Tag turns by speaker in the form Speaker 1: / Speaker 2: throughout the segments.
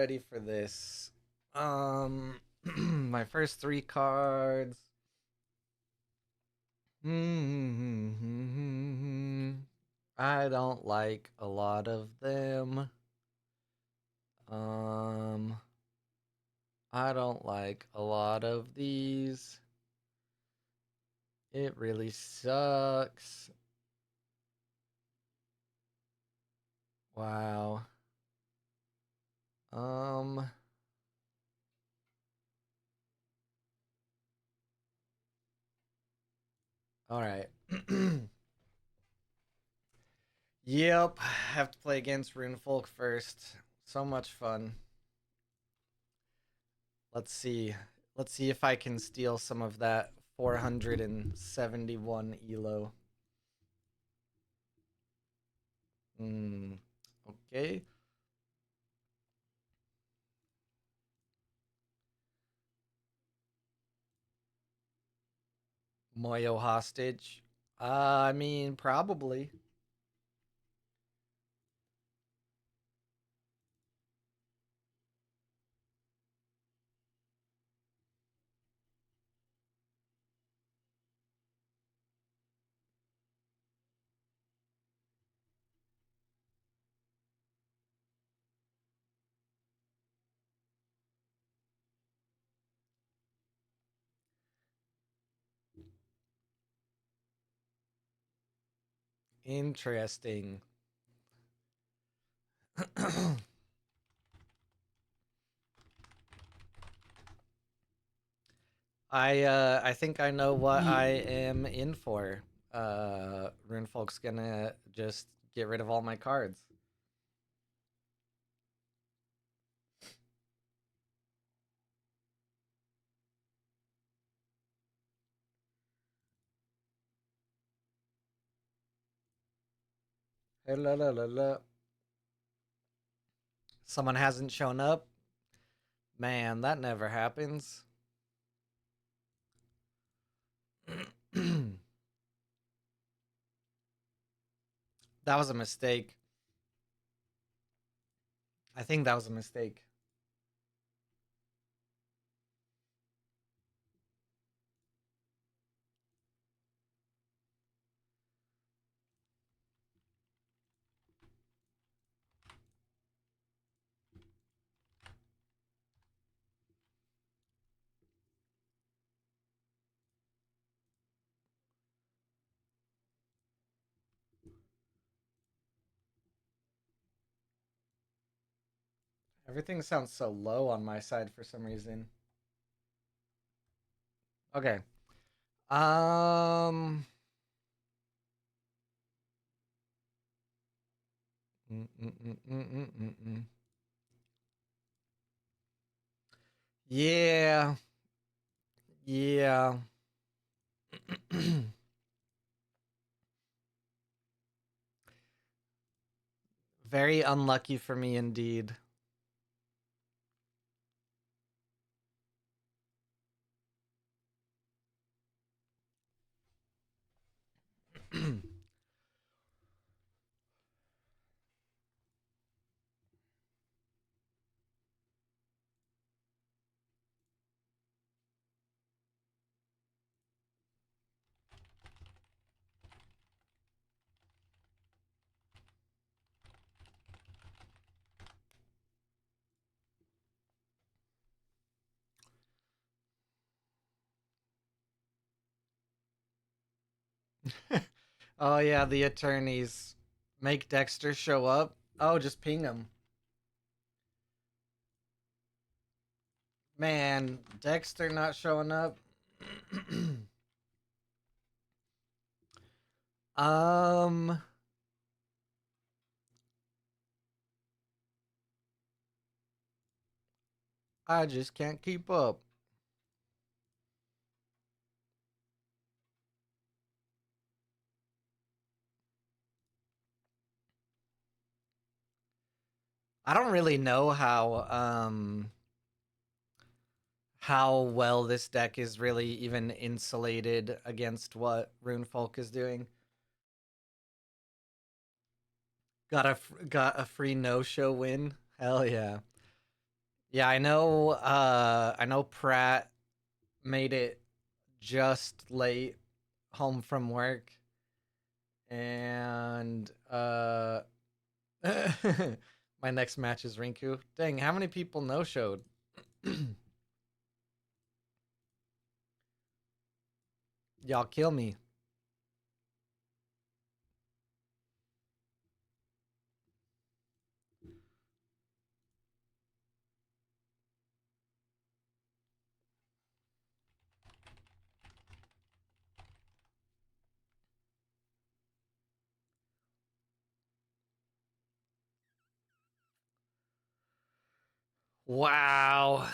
Speaker 1: ready for this. My first three cards. I don't like a lot of them. Um, I don't like a lot of these. It really sucks. Wow. Um, all right. Yep, have to play against Runefolk first. So much fun. Let's see. Let's see if I can steal some of that 471 elo. Okay. Moyo hostage. I mean, probably. Interesting. I think I know what I am in for. Runefolk's gonna just get rid of all my cards. Hello. Someone hasn't shown up. Man, that never happens. That was a mistake. I think that was a mistake. Everything sounds so low on my side for some reason. Okay. Um. mm, mm, mm, mm, mm, mm, mm. Yeah. Yeah. Very unlucky for me indeed. Oh yeah, the attorneys make Dexter show up. Oh, just ping him. Man, Dexter not showing up. um, I just can't keep up. I don't really know how well this deck is really even insulated against what Runefolk is doing. Got a free no show win. Hell yeah. Yeah, I know Pratt made it just late home from work, and my next match is Rinku. Dang, how many people no showed? Y'all kill me. Wow.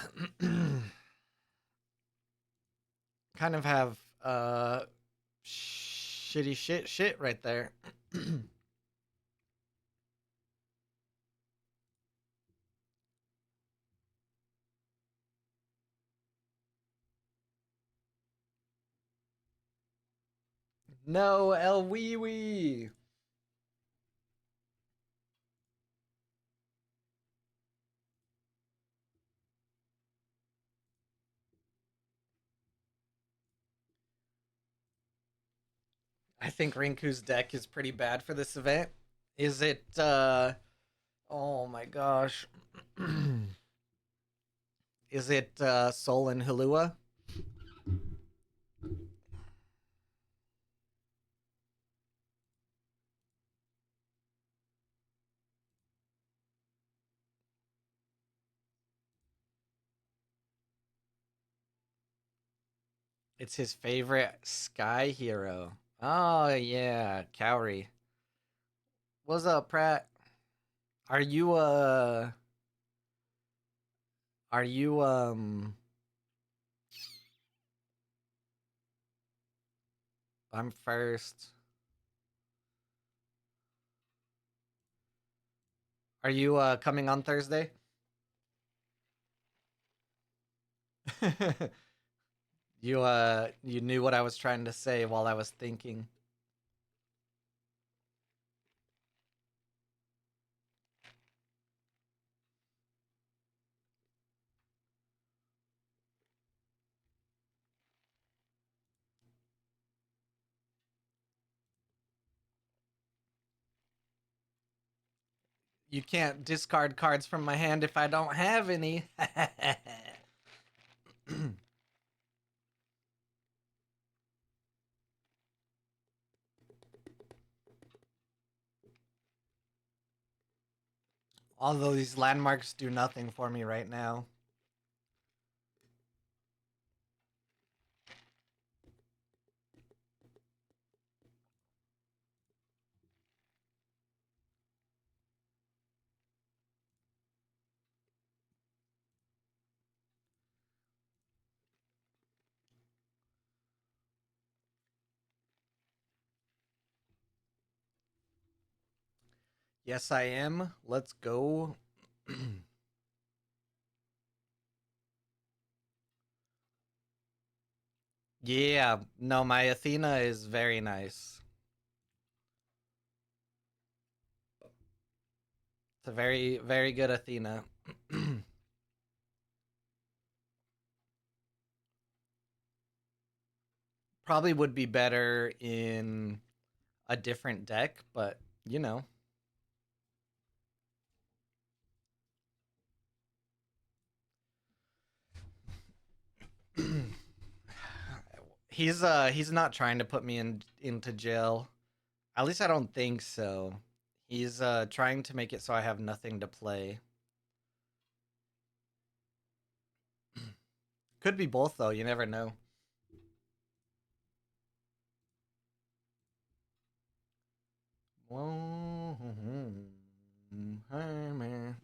Speaker 1: Kind of have shitty shit right there. No, El Wee Wee. I think Rinku's deck is pretty bad for this event. Is it oh my gosh. Is it Sol and Halua? It's his favorite Sky hero. Oh yeah, Cowrie. What's up, Pratt? Are you are you I'm first. Are you coming on Thursday? You knew what I was trying to say while I was thinking. You can't discard cards from my hand if I don't have any. Although these landmarks do nothing for me right now. Yes, I am. Let's go. Yeah, no, my Athena is very nice. It's a very, very good Athena. Probably would be better in a different deck, but you know. He's not trying to put me into jail. At least I don't think so. He's trying to make it so I have nothing to play. Could be both though, you never know. Whoa, hey man.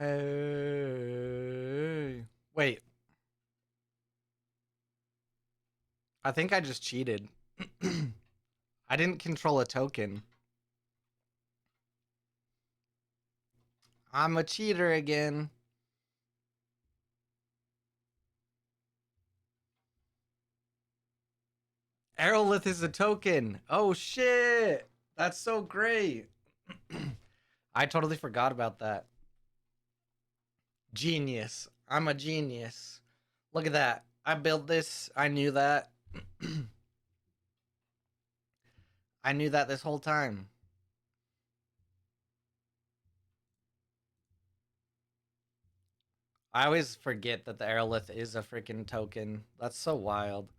Speaker 1: Hey. Wait, I think I just cheated. I didn't control a token. I'm a cheater again. Aerolith is a token. Oh shit. That's so great. I totally forgot about that. Genius. I'm a genius. Look at that. I built this. I knew that. I knew that this whole time. I always forget that the Aerolith is a freaking token. That's so wild.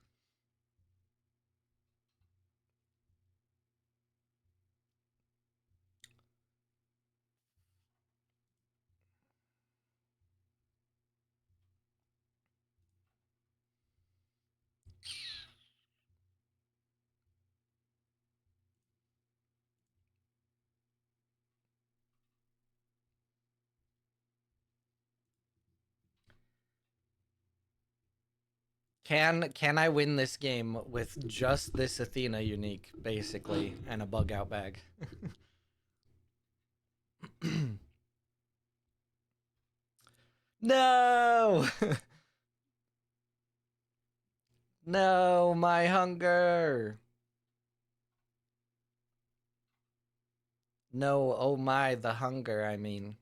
Speaker 1: Can I win this game with just this Athena unique, basically, and a bug out bag? No! No, my hunger! No, oh my, the hunger, I mean.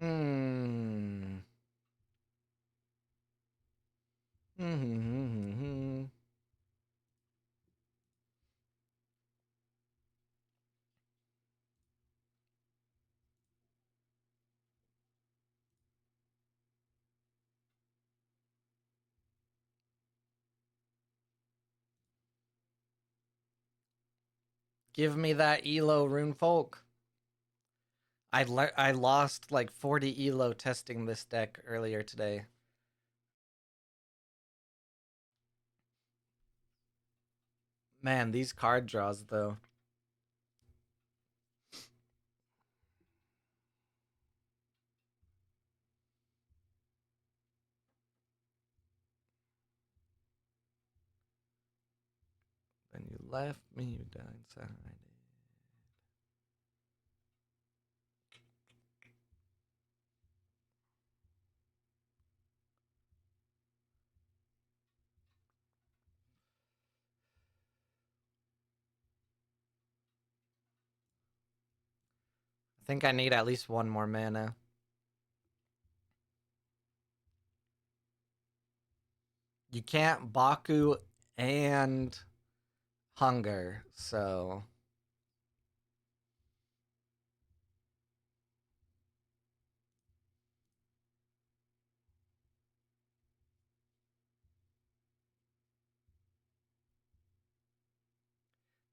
Speaker 1: Hmm. Hmm. Give me that Elo Runefolk. I lost like 40 Elo testing this deck earlier today. Man, these card draws though. Then you left me, you died inside. I think I need at least one more mana. You can't Baku and hunger, so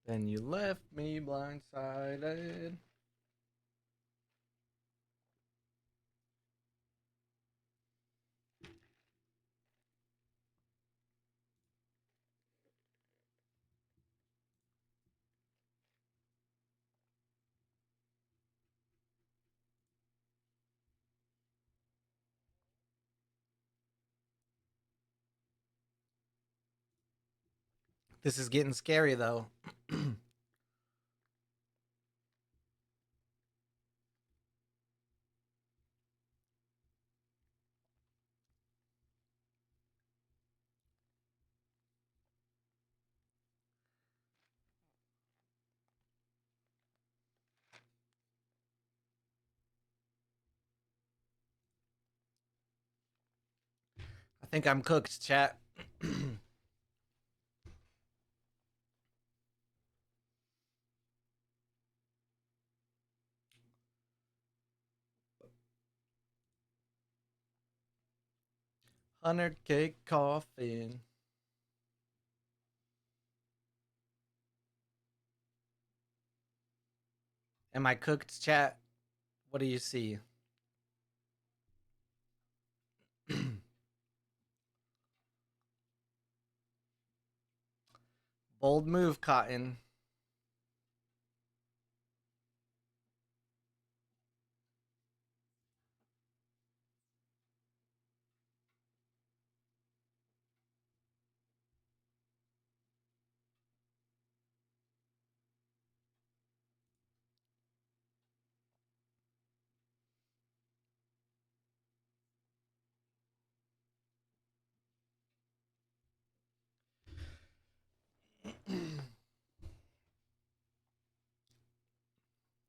Speaker 1: then you left me blindsided. This is getting scary though. I think I'm cooked, chat. I Hundred cake coffin. Am I cooked, chat? What do you see? Bold move, Cotton.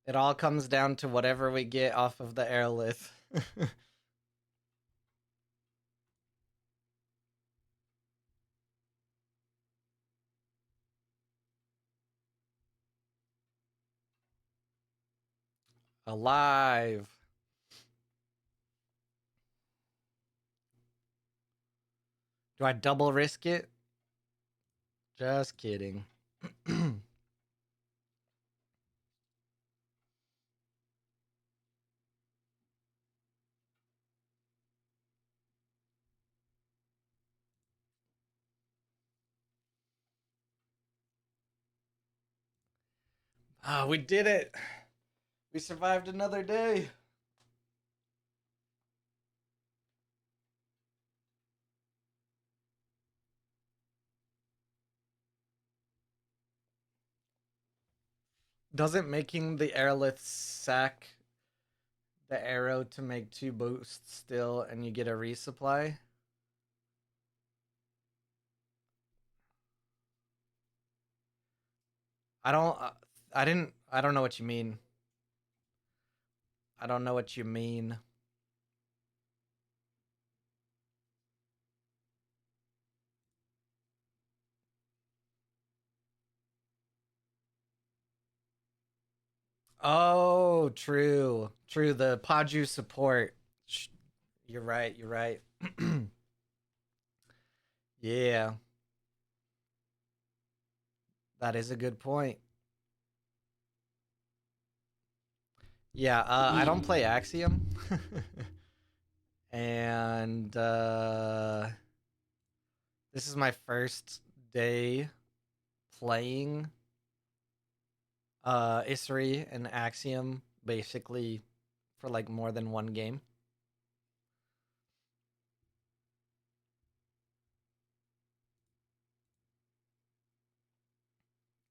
Speaker 1: It all comes down to whatever we get off of the airlift. Alive. Do I double risk it? Just kidding. Ah, we did it. We survived another day. Doesn't making the airlift sack the arrow to make 2 boosts still and you get a resupply? I don't I don't know what you mean. I don't know what you mean. Oh, true. True, the Paju support. You're right, you're right. Yeah, that is a good point. Yeah, I don't play Axiom. And this is my first day playing Isri and Axiom basically for like more than one game.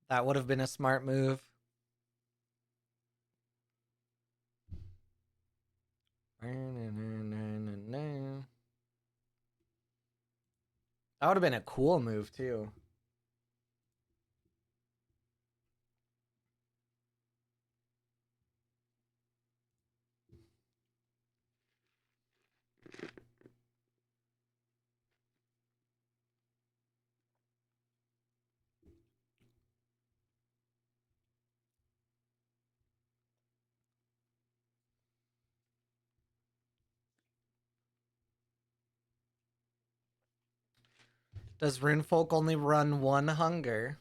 Speaker 1: That would have been a smart move. That would have been a cool move too. Does Runefolk only run one hunger?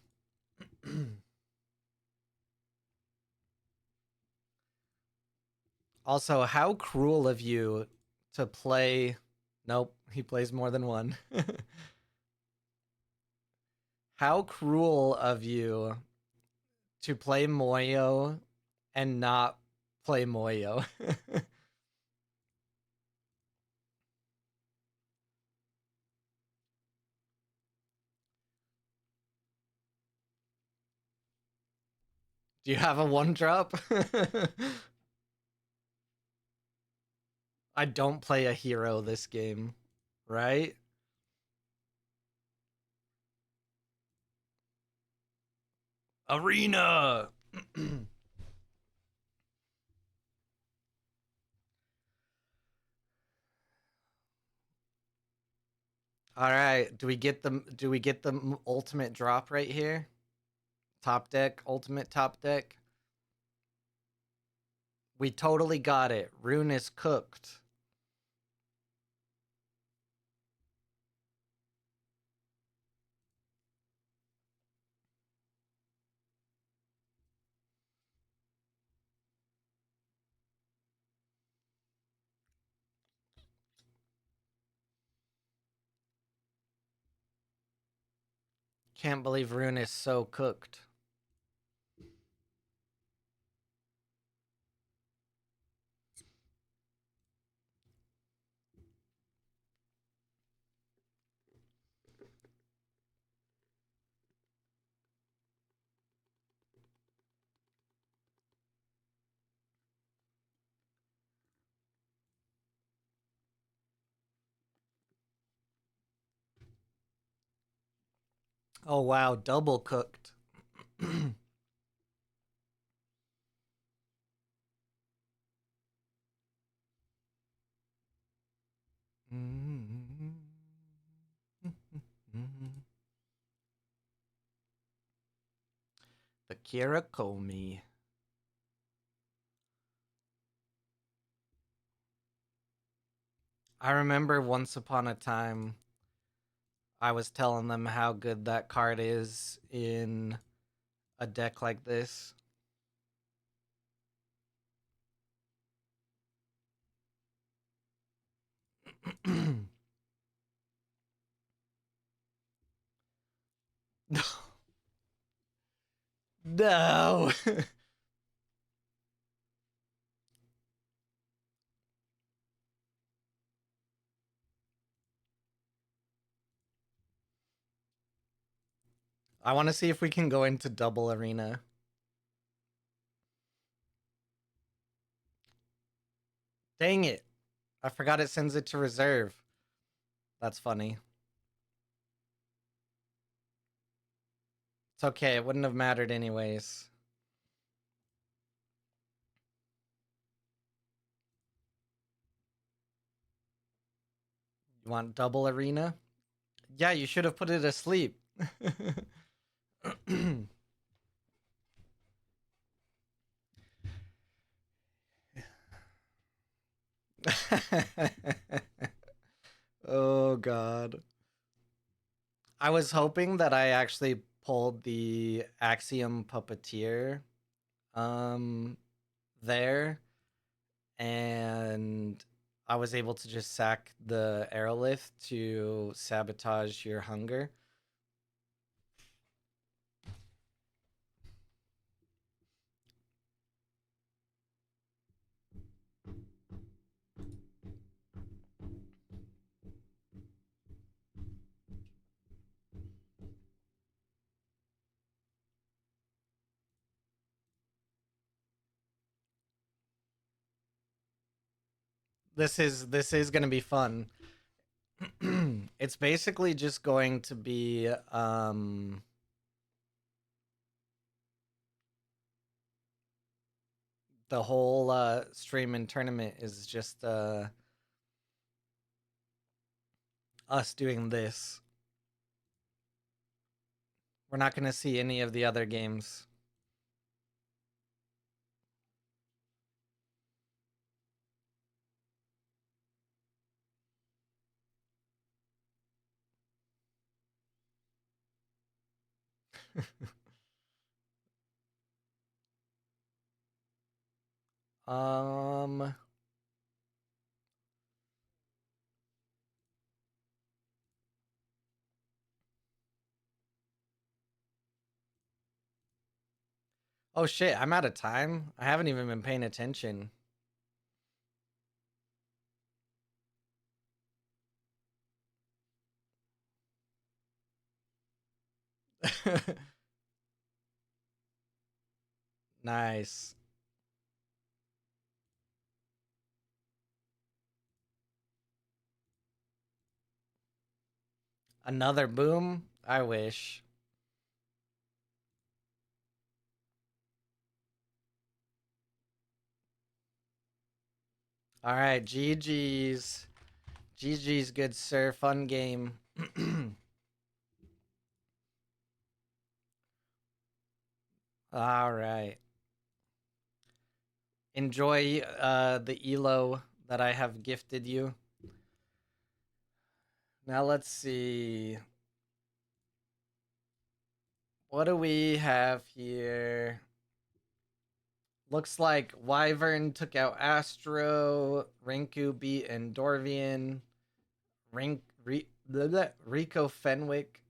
Speaker 1: Also, how cruel of you to play. Nope, he plays more than one. How cruel of you to play Moyo and not play Moyo. Do you have a 1-drop? I don't play a hero this game, right? Arena. All right, do we get the ultimate drop right here? Top deck, ultimate top deck. We totally got it. Rune is cooked. Can't believe Rune is so cooked. Oh wow, double cooked. The Kira Komi. I remember once upon a time I was telling them how good that card is in a deck like this. No. I want to see if we can go into double arena. Dang it. I forgot it sends it to reserve. That's funny. It's okay. It wouldn't have mattered anyways. You want double arena? Yeah, you should have put it asleep. Oh god. I was hoping that I actually pulled the Axiom Puppeteer um there, and I was able to just sack the Aerolith to sabotage your hunger. This is going to be fun. It's basically just going to be the whole stream and tournament is just us doing this. We're not going to see any of the other games. um Oh shit, I'm out of time. I haven't even been paying attention. Nice. Another boom? I wish. All right, GG's. GG's, good sir. Fun game. All right. Enjoy the elo that I have gifted you. Now let's see. What do we have here? Looks like Wyvern took out Astro, Rinku beat Endorvian, Rico Fenwick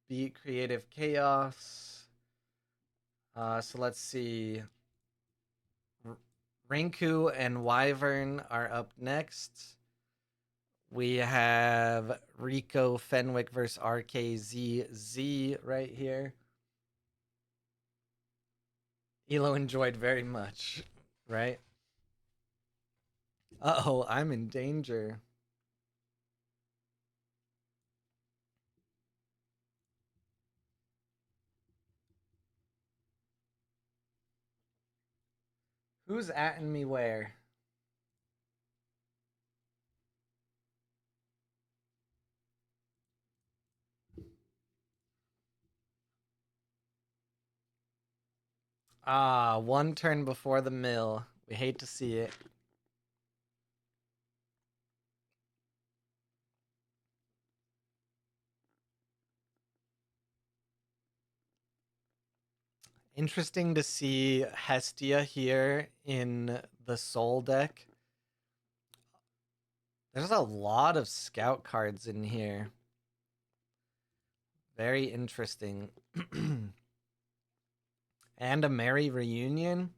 Speaker 1: beat Creative Chaos. So let's see. Rinku and Wyvern are up next. We have Rico Fenwick versus RKZZ right here. Elo enjoyed very much, right? Uh-oh, I'm in danger. Who's atting me where? Ah, one turn before the mill. We hate to see it. Interesting to see Hestia here in the Soul deck. There's a lot of scout cards in here. Very interesting. And a merry reunion.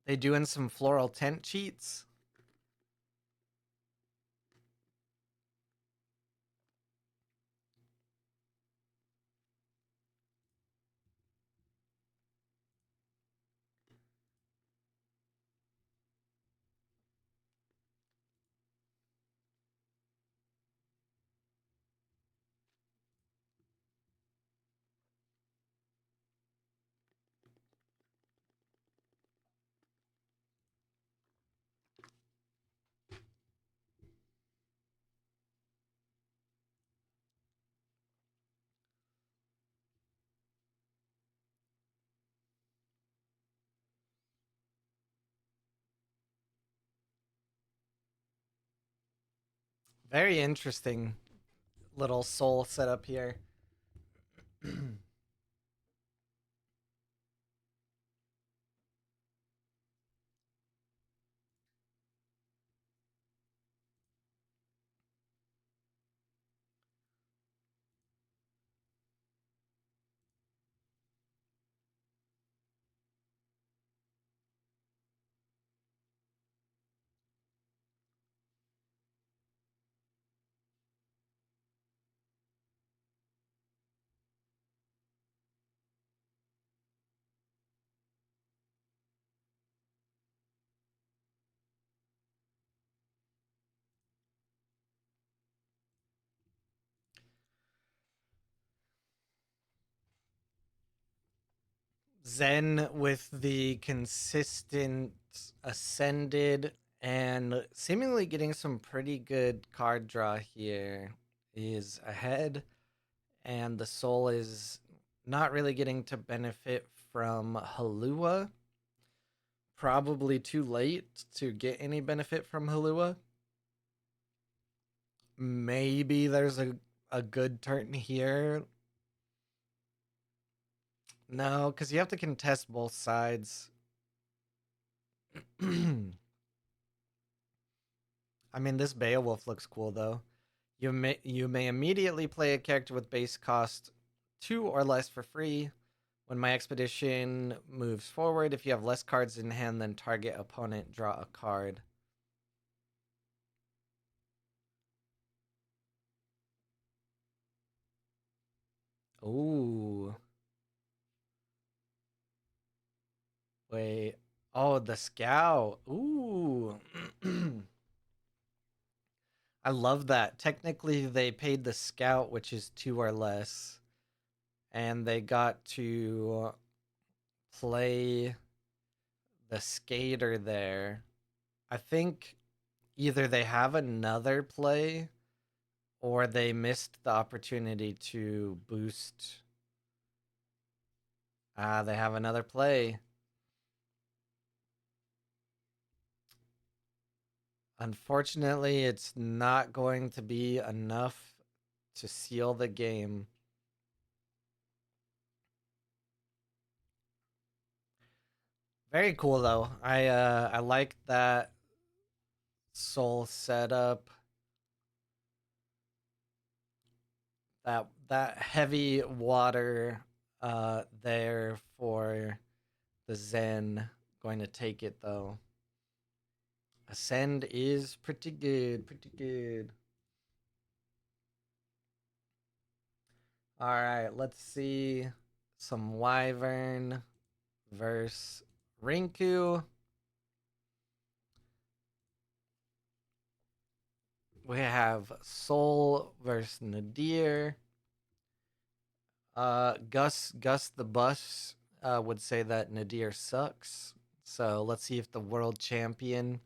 Speaker 1: They doing some floral tent cheats. Very interesting little soul setup here. Zen with the consistent ascended and seemingly getting some pretty good card draw here is ahead, and the soul is not really getting to benefit from Halua. Probably too late to get any benefit from Halua. Maybe there's a good turn here. No, because you have to contest both sides. I mean, this Beowulf looks cool though. You may immediately play a character with base cost 2 or less for free. When my expedition moves forward, if you have less cards in hand than target opponent, draw a card. Ooh. Wait. Oh, the scout. Ooh. I love that. Technically, they paid the scout, which is 2 or less, and they got to play the skater there. I think either they have another play or they missed the opportunity to boost. They have another play. Unfortunately, it's not going to be enough to seal the game. Very cool though. I like that soul setup. That heavy water there for the Zen. Going to take it though. Ascend is pretty good, pretty good. All right, let's see some Wyvern versus Rinku. We have Soul versus Nadir. Gus the Bus would say that Nadir sucks. So let's see if the world champion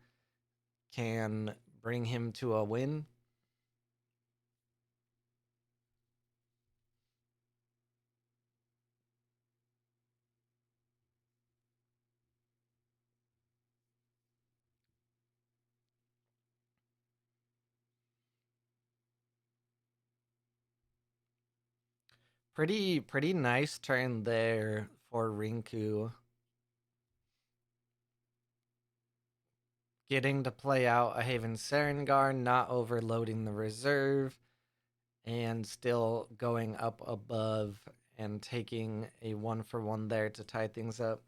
Speaker 1: can bring him to a win. Pretty nice turn there for Rinku. Getting to play out a Haven Serengar, not overloading the reserve, and still going up above and taking a 1-for-1 there to tie things up.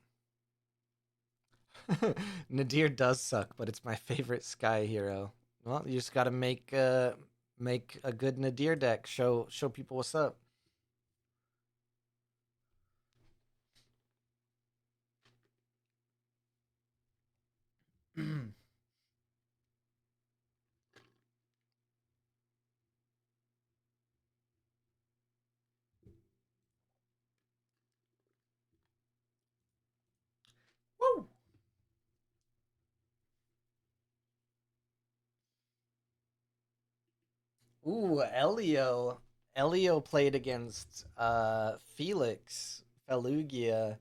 Speaker 1: Nadir does suck, but it's my favorite Sky hero. Well, you just gotta make a good Nadir deck. Show people what's up. Woo! Ooh, Elio. Elio played against Felix Felugia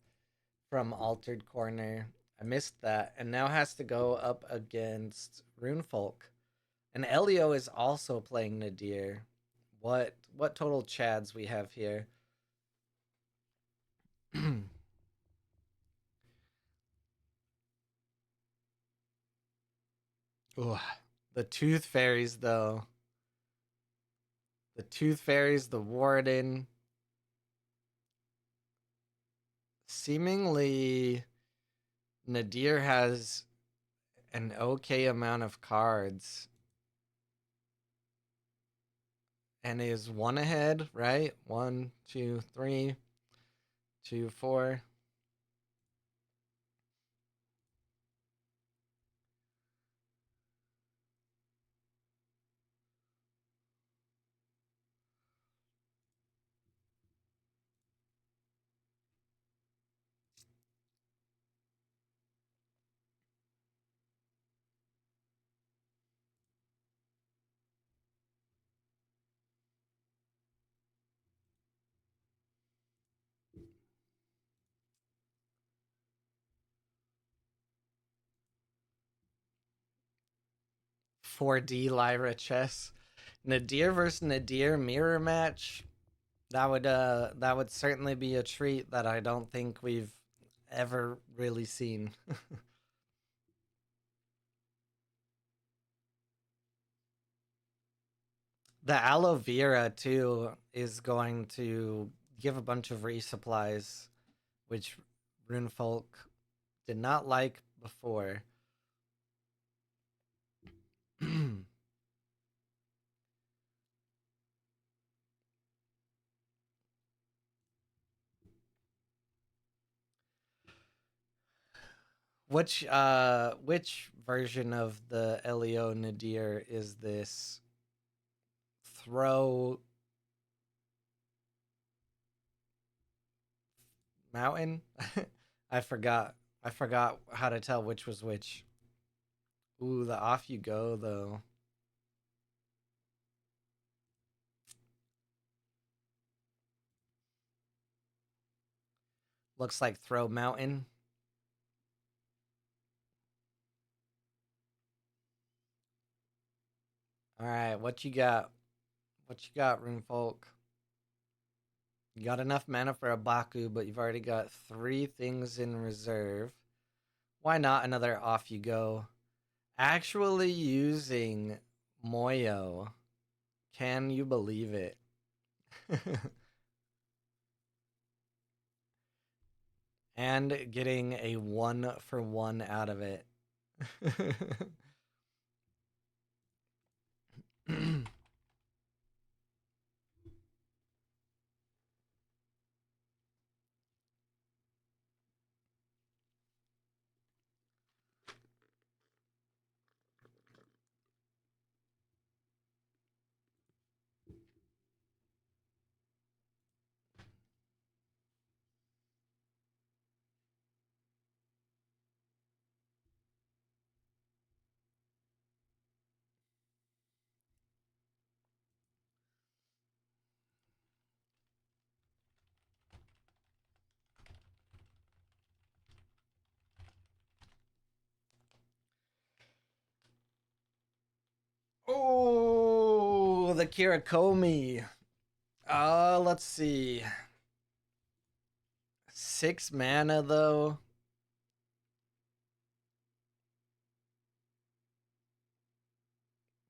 Speaker 1: from Altered Corner. I missed that, and now has to go up against Runefolk. And Elio is also playing Nadir. What total chads we have here? Ooh, the Tooth Fairies though. The Tooth Fairies, the Warden. Seemingly Nadir has an okay amount of cards. And is one ahead, right? 1, 2, 3, 2, 4. $4D Lyra chess. Nadir versus Nadir mirror match. That would certainly be a treat that I don't think we've ever really seen. The aloe vera too is going to give a bunch of resupplies, which Runefolk did not like before. Which version of the Elio Nadir is this? Throw Mountain? I forgot. I forgot how to tell which was which. Ooh, the off you go though. Looks like Throw Mountain. All right, what you got? What you got, Runefolk? You got enough mana for a Baku, but you've already got 3 things in reserve. Why not another off you go? Actually using Moyo. Can you believe it? And getting a 1-for-1 out of it. Oh, the Kirakomi. Let's see. 6 mana though.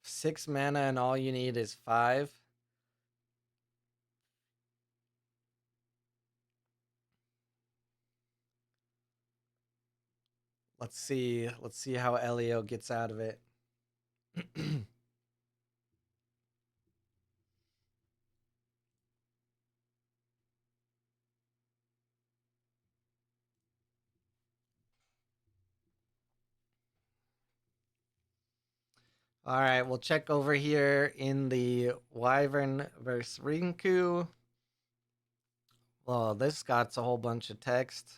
Speaker 1: 6 mana and all you need is 5. Let's see. Let's see how Elio gets out of it. All right, we'll check over here in the Wyvern versus Rinku. Well, this got a whole bunch of text.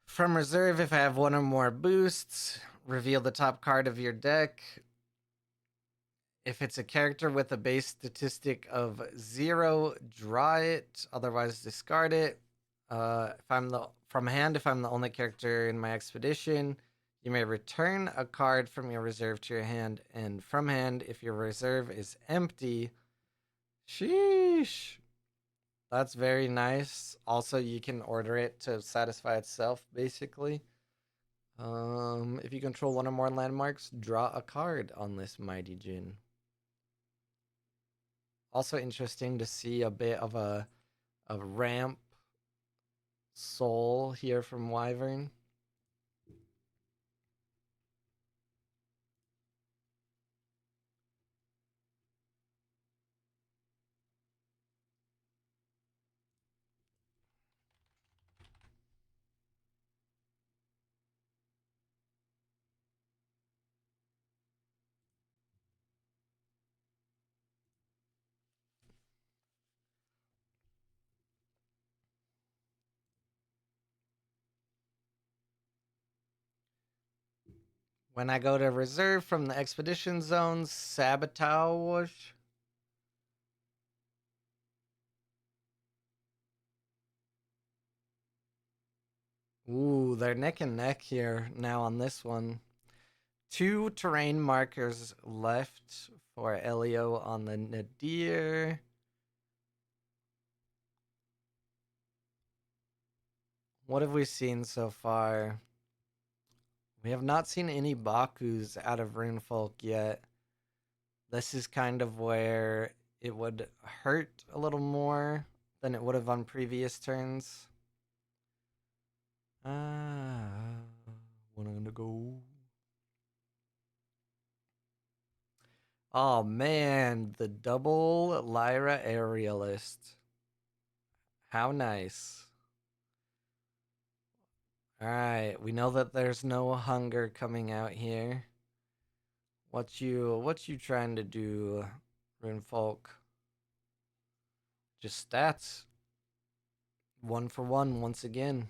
Speaker 1: From reserve, if I have one or more boosts, reveal the top card of your deck. If it's a character with a base statistic of 0, draw it. Otherwise, discard it. If I'm the from hand, if I'm the only character in my expedition, you may return a card from your reserve to your hand, and from hand, if your reserve is empty. Sheesh. That's very nice. Also, you can order it to satisfy itself, basically. If you control one or more landmarks, draw a card on this Mighty Djinn. Also interesting to see a bit of a ramp soul here from Wyvern. When I go to reserve from the expedition zones, sabotage. Ooh, they're neck and neck here now on this one. 2 terrain markers left for Elio on the Nadir. What have we seen so far? We have not seen any Bakus out of Runefolk yet. This is kind of where it would hurt a little more than it would have on previous turns. Wanna go? Oh man, the double Lyra aerialist. How nice. Alright, we know that there's no hunger coming out here. What you trying to do, Runefolk? Just stats. 1-for-1 once again.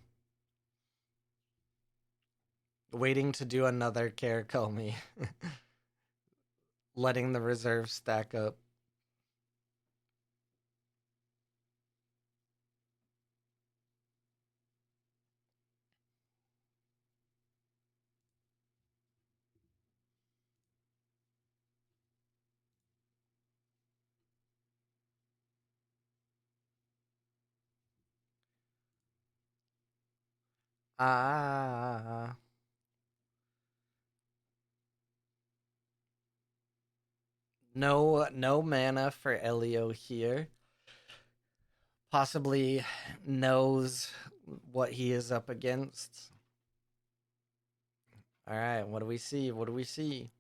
Speaker 1: Waiting to do another Karakomi. Letting the reserve stack up. Ah. No mana for Elio here. Possibly knows what he is up against. All right, what do we see? What do we see?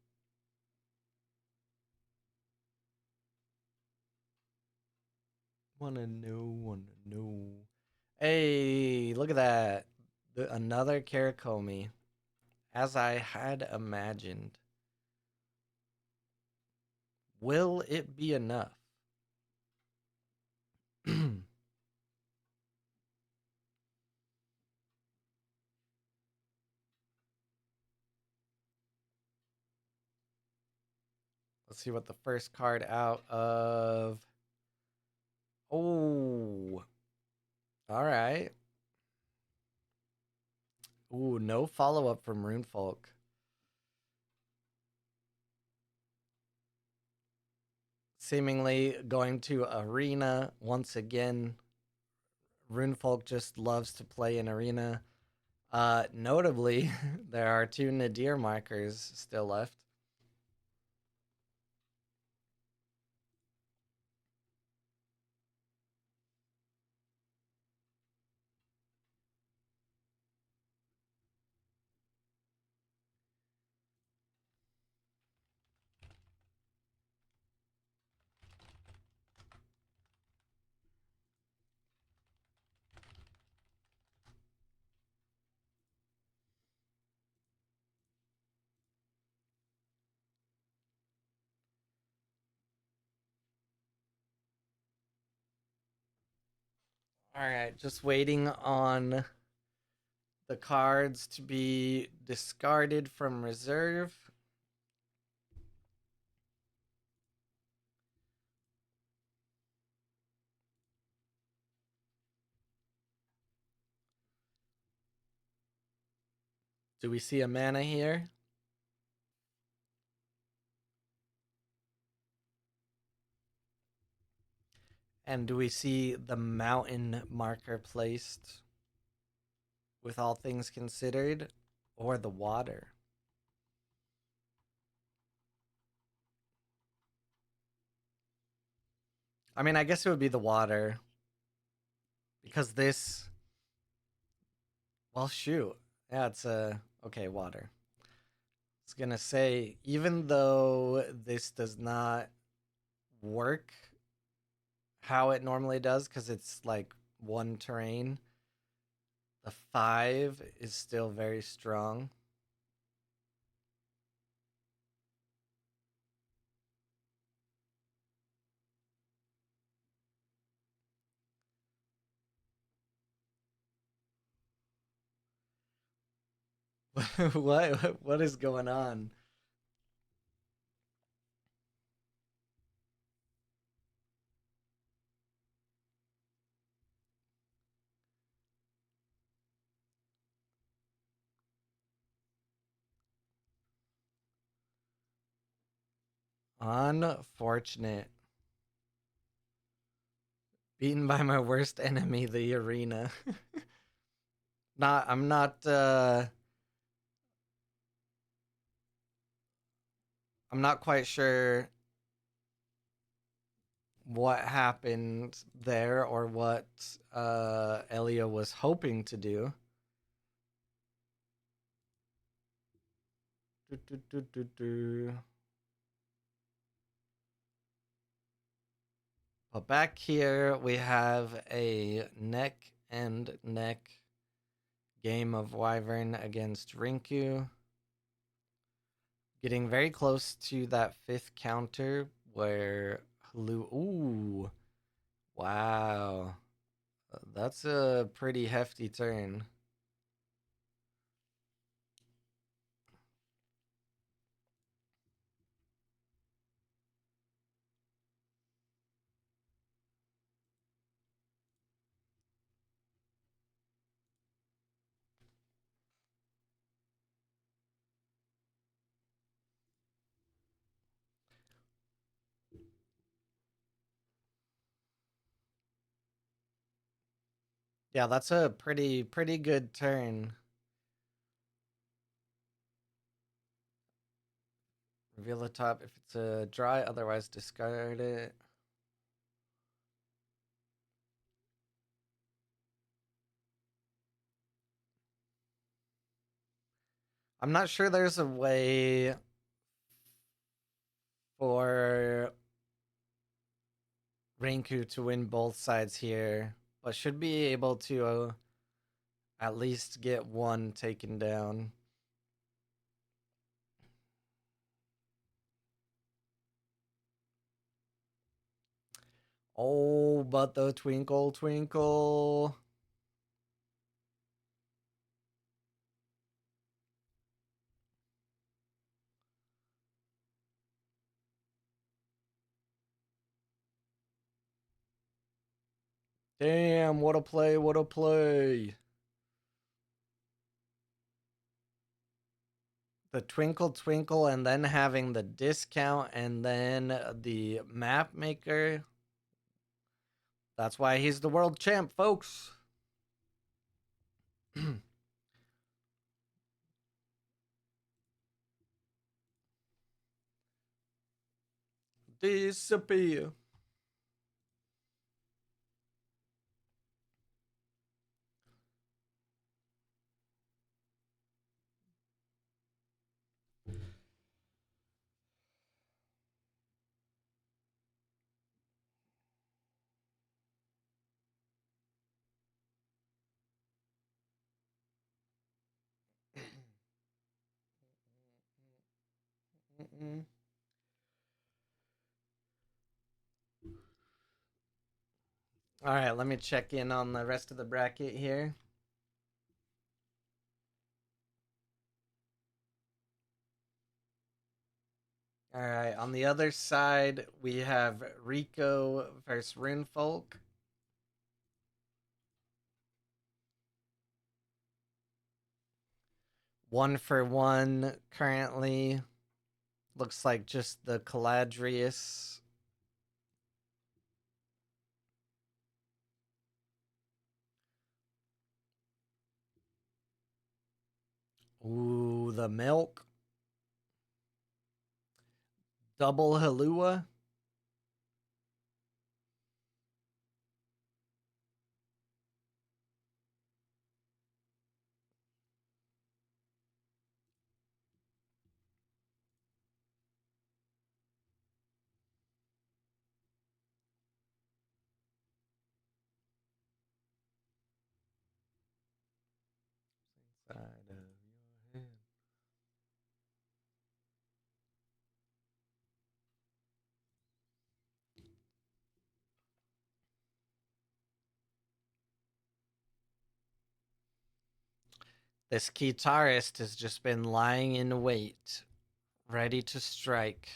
Speaker 1: Wanna know, wanna know. Hey, look at that. Another Karakomi, as I had imagined. Will it be enough? Let's see what the first card out of. Oh, all right. Ooh, no follow up from Runefolk. Seemingly going to Arena once again. Runefolk just loves to play in Arena. Notably, there are 2 Nadir markers still left. All right, just waiting on the cards to be discarded from reserve. Do we see a mana here? And do we see the mountain marker placed with all things considered, or the water? I mean, I guess it would be the water because this. Well, shoot. Yeah, it's a okay water. I was gonna say, even though this does not work how it normally does, because it's like one terrain, the 5 is still very strong. What is going on? Unfortunate. Beaten by my worst enemy, the arena. not I'm not I'm not quite sure what happened there or what Elia was hoping to do. Do, do, do, do, do. But back here we have a neck and neck game of Wyvern against Rinku. Getting very close to that 5th counter where ooh, wow. That's a pretty hefty turn. Yeah, that's a pretty good turn. Reveal the top if it's a dry, otherwise discard it. I'm not sure there's a way for Rinku to win both sides here, but should be able to at least get one taken down. Oh, but the twinkle, twinkle. Damn, what a play, what a play. The twinkle, twinkle, and then having the discount and then the map maker. That's why he's the world champ, folks. Disappear. All right, let me check in on the rest of the bracket here. All right, on the other side, we have Rico versus Runefolk. 1-for-1 currently. Looks like just the Caladrius. Ooh, the milk. Double Halua. Side of your head. This guitarist has just been lying in wait, ready to strike.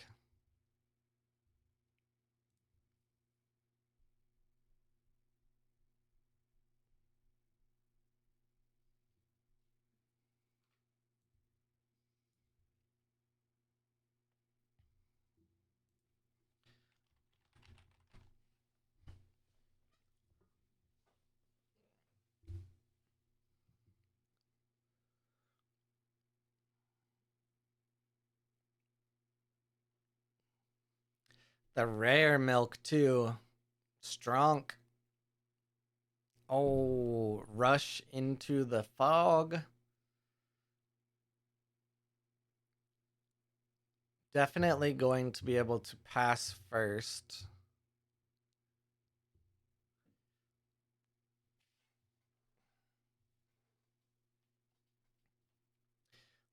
Speaker 1: The rare milk, too. Strong. Oh, rush into the fog. Definitely going to be able to pass first.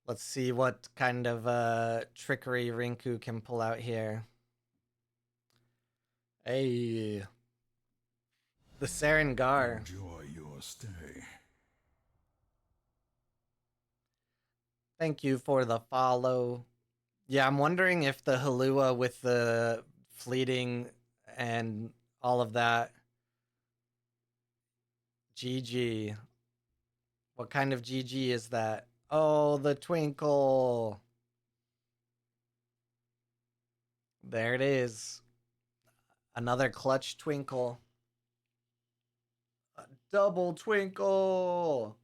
Speaker 1: Let's see what kind of trickery Rinku can pull out here. Hey. The Serengar.
Speaker 2: Enjoy your stay.
Speaker 1: Thank you for the follow. Yeah, I'm wondering if the Halua with the fleeting and all of that. GG. What kind of GG is that? Oh, the twinkle. There it is. Another clutch twinkle. A double twinkle.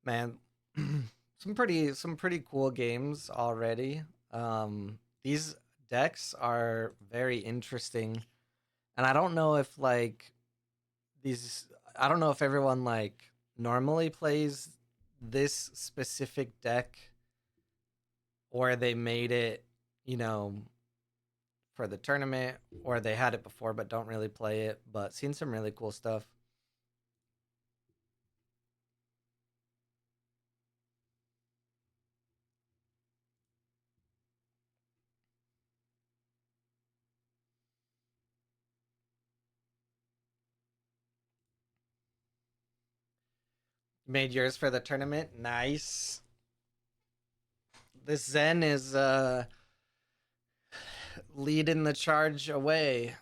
Speaker 1: Man, some pretty cool games already. These decks are very interesting, and I don't know if these. I don't know if everyone normally plays this specific deck, or they made it, you know, for the tournament, or they had it before but don't really play it. But seen some really cool stuff. Made yours for the tournament. Nice. This Zen is leading the charge away,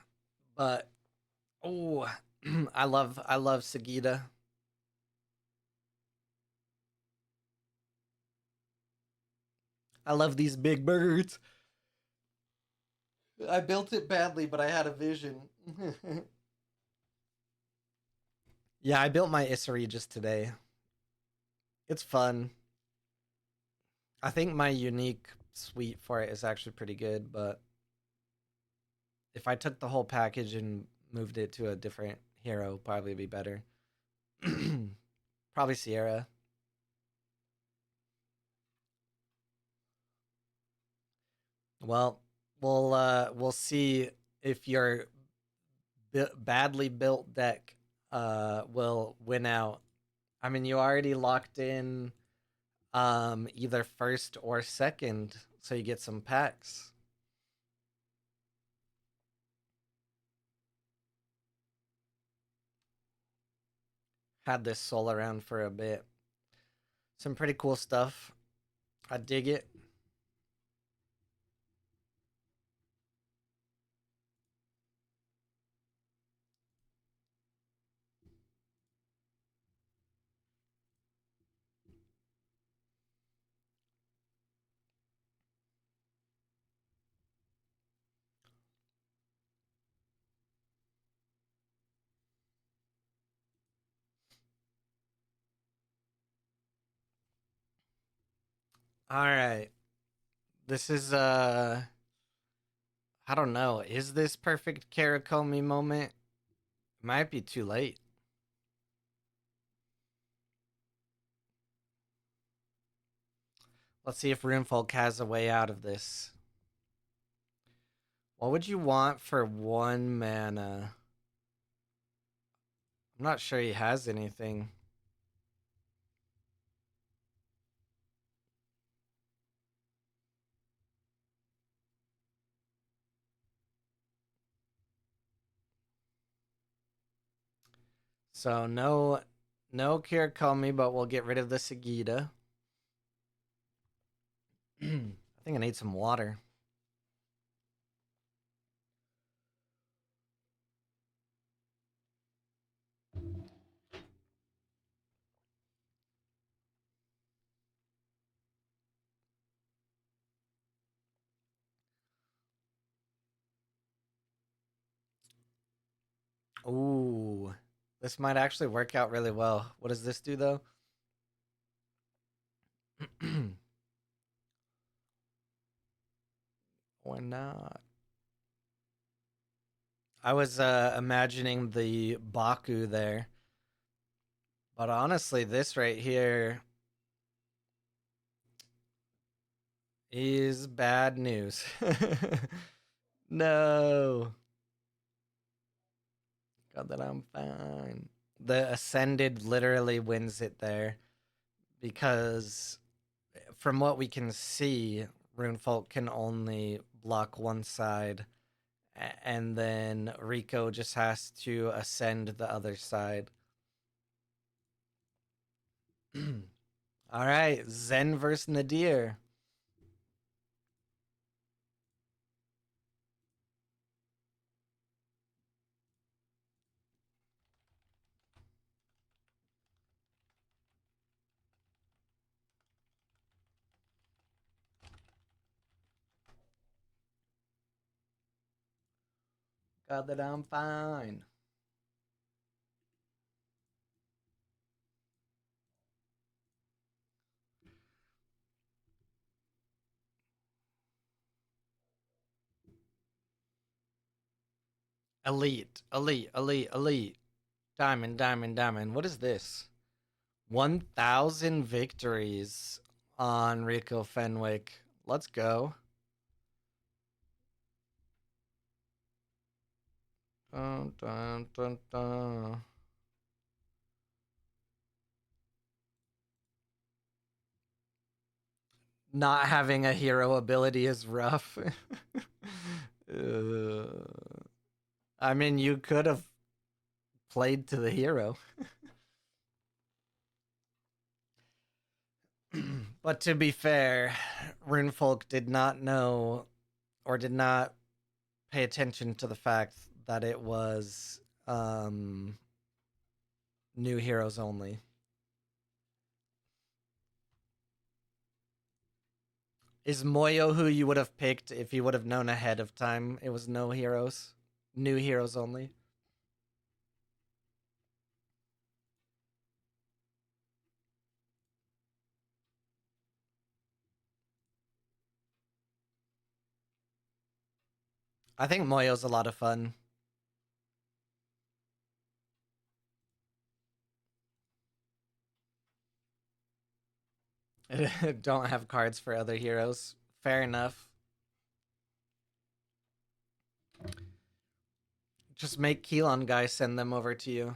Speaker 1: but oh, I love Sagita. I love these big birds. I built it badly, but I had a vision. Yeah, I built my Isari just today. It's fun. I think my unique suite for it is actually pretty good, but if I took the whole package and moved it to a different hero, probably be better. Probably Sierra. Well, we'll see if your badly built deck will win out. I mean, you already locked in either first or second, so you get some packs. Had this soul around for a bit. Some pretty cool stuff. I dig it. All right. This is I don't know. Is this perfect Karakomi moment? Might be too late. Let's see if Runefolk has a way out of this. What would you want for 1 mana? I'm not sure he has anything. So no Karakomi, but we'll get rid of the Sagita. I think I need some water. Ooh. This might actually work out really well. What does this do though? Or not? I was imagining the Baku there. But honestly, this right here is bad news. No. God, that I'm fine. The Ascended literally wins it there because, from what we can see, Runefolk can only block one side, and then Rico just has to ascend the other side. All right, Zen versus Nadir. God, that I'm fine. Elite, elite, elite, elite. Diamond, diamond, diamond. What is this? 1,000 victories on Rico Fenwick. Let's go. Dun, dun, dun, dun. Not having a hero ability is rough. I mean, you could have played to the hero. But to be fair, Runefolk did not know or did not pay attention to the fact that it was new heroes only. Is Moyo who you would have picked if you would have known ahead of time it was no heroes? New heroes only? I think Moyo's a lot of fun. Don't have cards for other heroes. Fair enough. Just make Keelan guy send them over to you.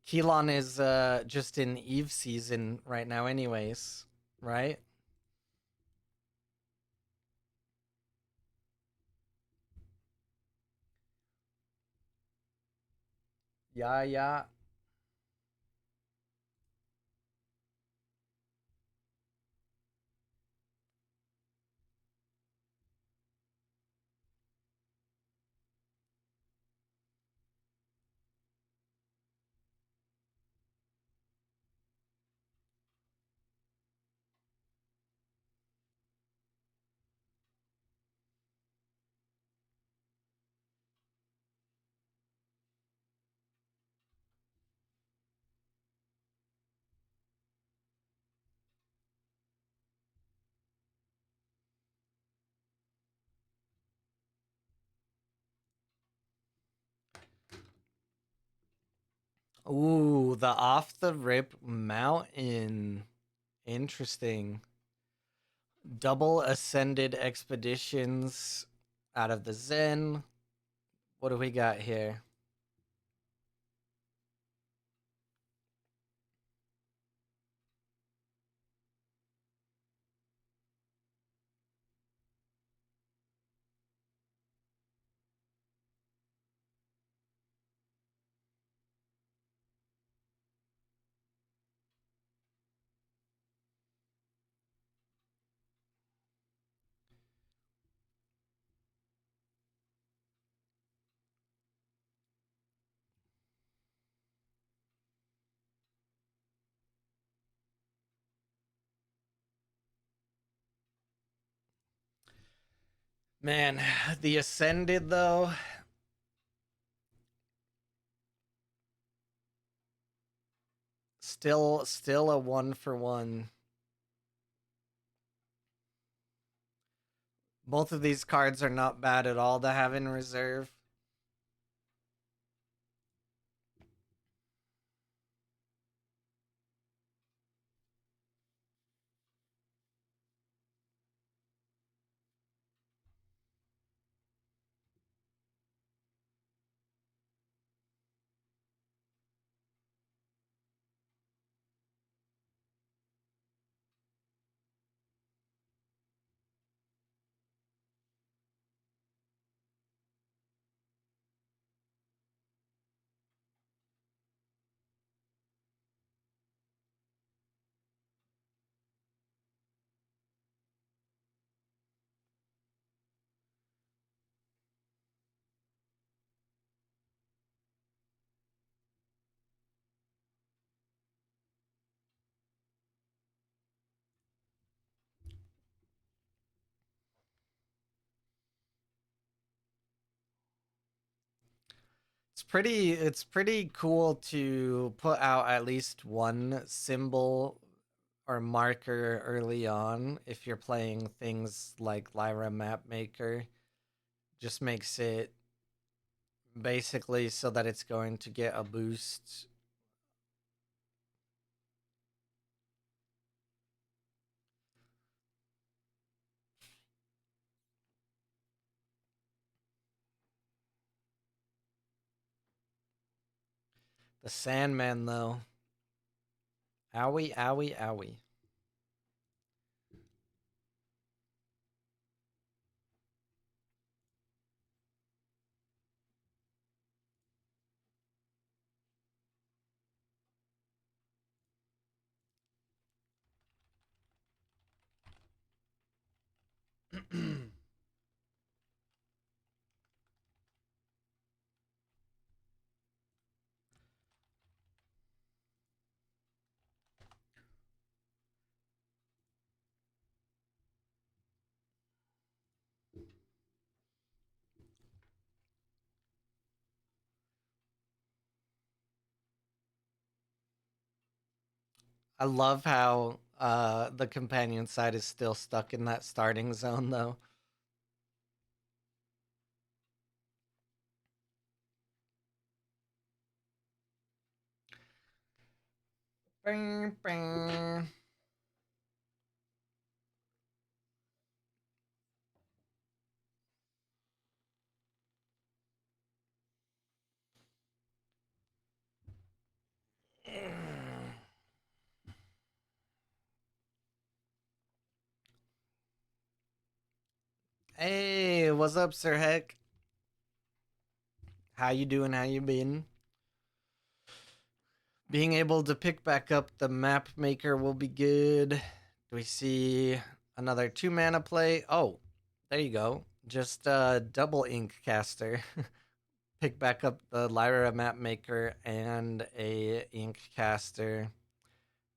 Speaker 1: Keelan is just in Eve season right now, anyways, right? Yeah, yeah. Ooh, the off the rip mountain. Interesting. Double ascended expeditions out of the Zen. What do we got here? Man, the ascended though, still a one for one. Both of these cards are not bad at all to have in reserve. It's pretty cool to put out at least one symbol or marker early on if you're playing things like Lyra Map Maker. Just makes it basically so that it's going to get a boost. The Sandman, though. Owie, owie, owie. I love how the companion side is still stuck in that starting zone, though. Bing, bing. Hey, what's up, Sir Heck? How you doing? How you been? Being able to pick back up the map maker will be good. Do we see another 2 mana play? Oh, there you go. Just double ink caster. Pick back up the Lyra map maker and a ink caster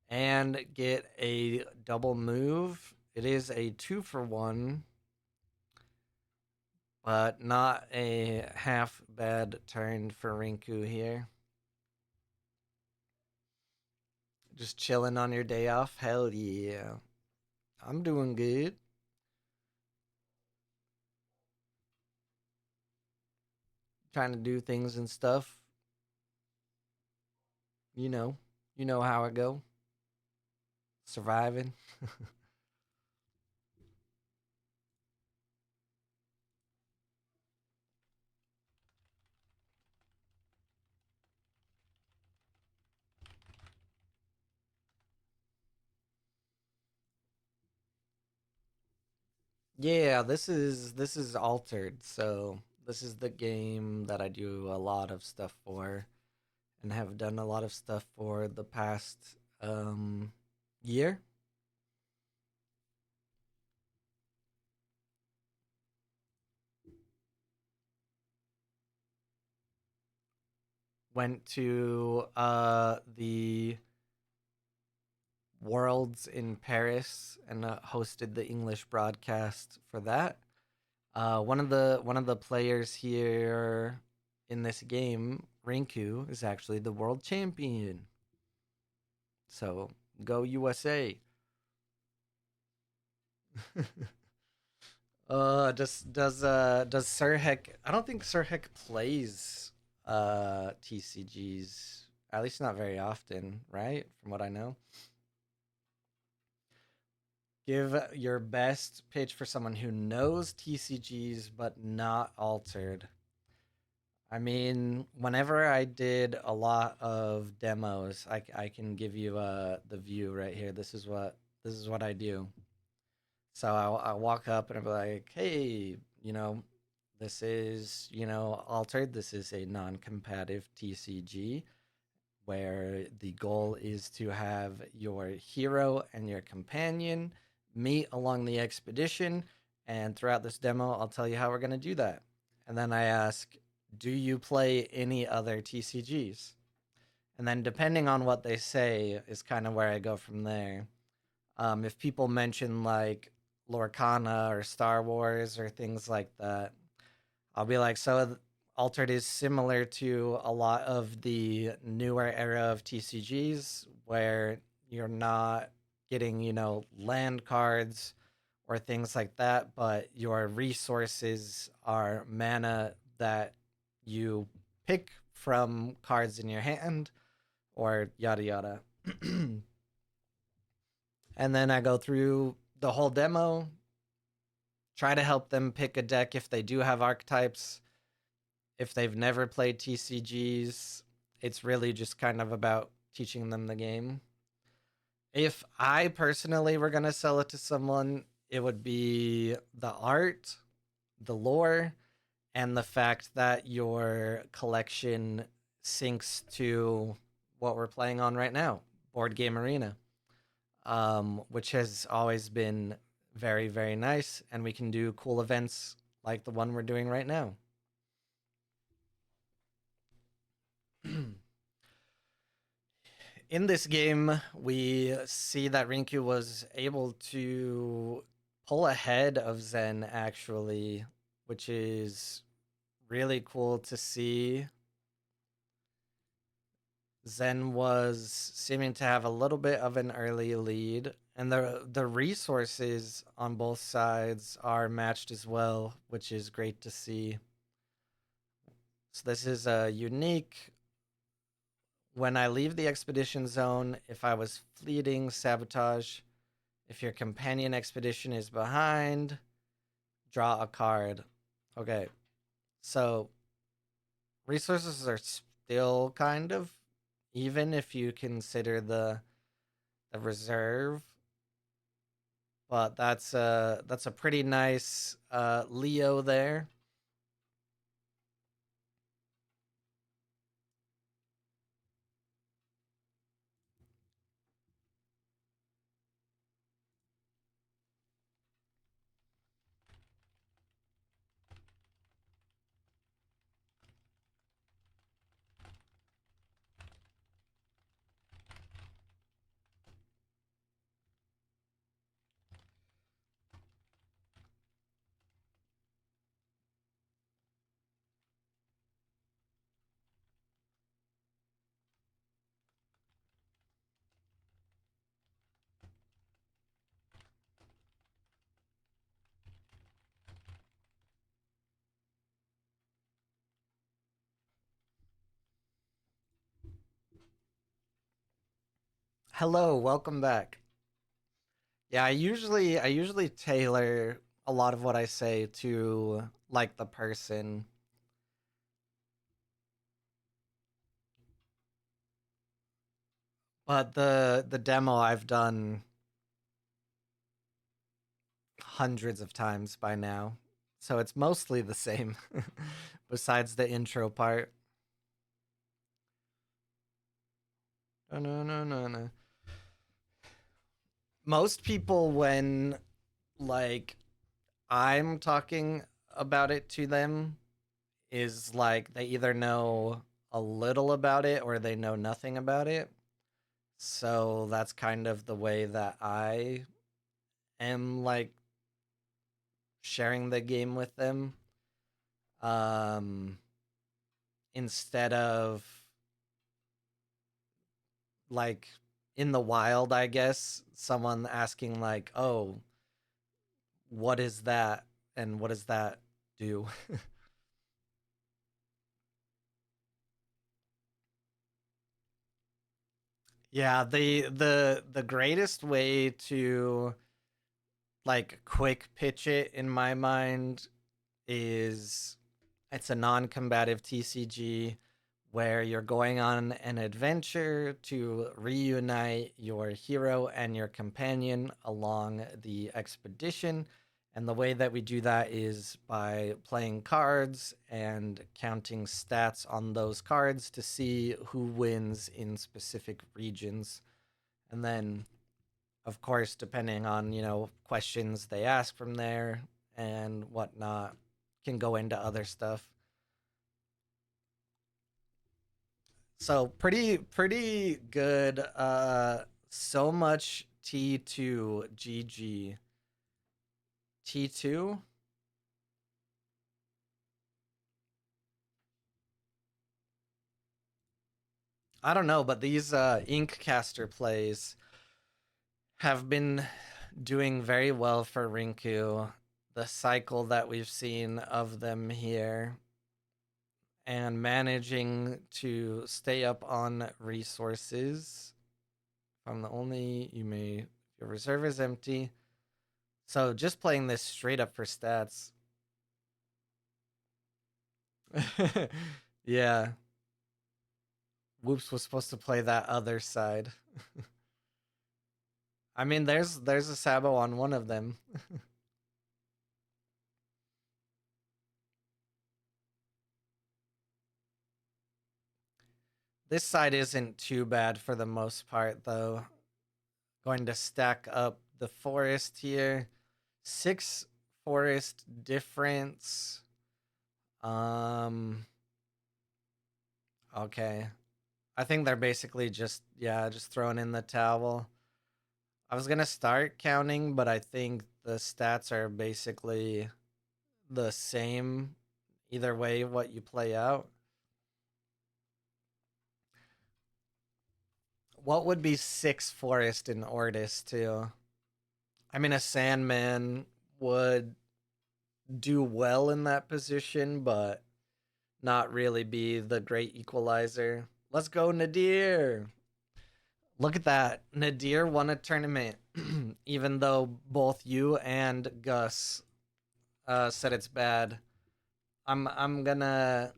Speaker 1: and get a double move. It is a 2-for-1, but not a half bad turn for Rinku here. Just chilling on your day off? Hell yeah. I'm doing good. Trying to do things and stuff. You know, you know how I go. Surviving. Yeah, this is altered. So this is the game that I do a lot of stuff for and have done a lot of stuff for the past year. Went to the Worlds in Paris and hosted the English broadcast for that. One of the players here in this game, Rinku, is actually the world champion. So go USA. Does Sir Heck? I don't think Sir Heck plays TCGs. At least not very often, right? From what I know. Give your best pitch for someone who knows TCGs but not altered. I mean, whenever I did a lot of demos, I can give you the view right here. This is what I do. So I walk up and I'll be like, hey, this is altered. This is a non-competitive TCG where the goal is to have your hero and your companion meet along the expedition. And throughout this demo, I'll tell you how we're going to do that. And then I ask, do you play any other TCGs? And then depending on what they say is kind of where I go from there. If people mention like Lorcana or Star Wars or things like that, I'll be like, so Altered is similar to a lot of the newer era of TCGs where you're not getting, land cards or things like that, but your resources are mana that you pick from cards in your hand or yada yada. And then I go through the whole demo, try to help them pick a deck if they do have archetypes. If they've never played TCGs, it's really just kind of about teaching them the game. If I personally were going to sell it to someone, it would be the art, the lore, and the fact that your collection syncs to what we're playing on right now, Board Game Arena, which has always been very, very nice. And we can do cool events like the one we're doing right now. In this game, we see that Rinku was able to pull ahead of Zen, actually, which is really cool to see. Zen was seeming to have a little bit of an early lead, and the resources on both sides are matched as well, which is great to see. So this is a unique. When I leave the expedition zone, if I was fleeting, sabotage. If your companion expedition is behind, draw a card. Okay, so resources are still kind of even if you consider the reserve, but that's a pretty nice Leo there. Hello, welcome back. Yeah, I usually tailor a lot of what I say to like the person. But the demo I've done hundreds of times by now. So it's mostly the same, besides the intro part. No, no, no, no, no. Most people, when like I'm talking about it to them, is like they either know a little about it or they know nothing about it. So that's kind of the way that I am like sharing the game with them. Um, Instead of like in the wild, I guess, someone asking like, "Oh, what is that? And what does that do?" Yeah, the greatest way to like quick pitch it in my mind is it's a non-combative TCG where you're going on an adventure to reunite your hero and your companion along the expedition. And the way that we do that is by playing cards and counting stats on those cards to see who wins in specific regions. And then, of course, depending on, questions they ask from there and whatnot, can go into other stuff. So pretty good. So much T2 GG. T2? I don't know, but these Ink Caster plays have been doing very well for Rinku. The cycle that we've seen of them here and managing to stay up on resources. If I'm the only, your reserve is empty. So just playing this straight up for stats. Yeah. Whoops was supposed to play that other side. I mean, there's a Sabo on one of them. This side isn't too bad for the most part, though. Going to stack up the forest here. 6 forest difference. Um. Okay. I think they're basically just throwing in the towel. I was gonna start counting, but I think the stats are basically the same either way what you play out. What would be 6 forest in Ortis too? I mean, a Sandman would do well in that position, but not really be the great equalizer. Let's go, Nadir! Look at that. Nadir won a tournament, even though both you and Gus said it's bad. I'm I'm gonna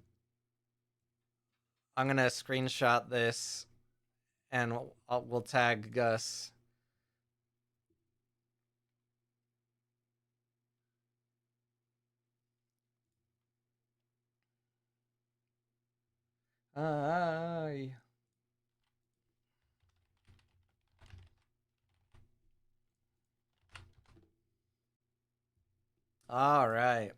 Speaker 1: I'm gonna screenshot this and we'll tag Gus. Aye. All right.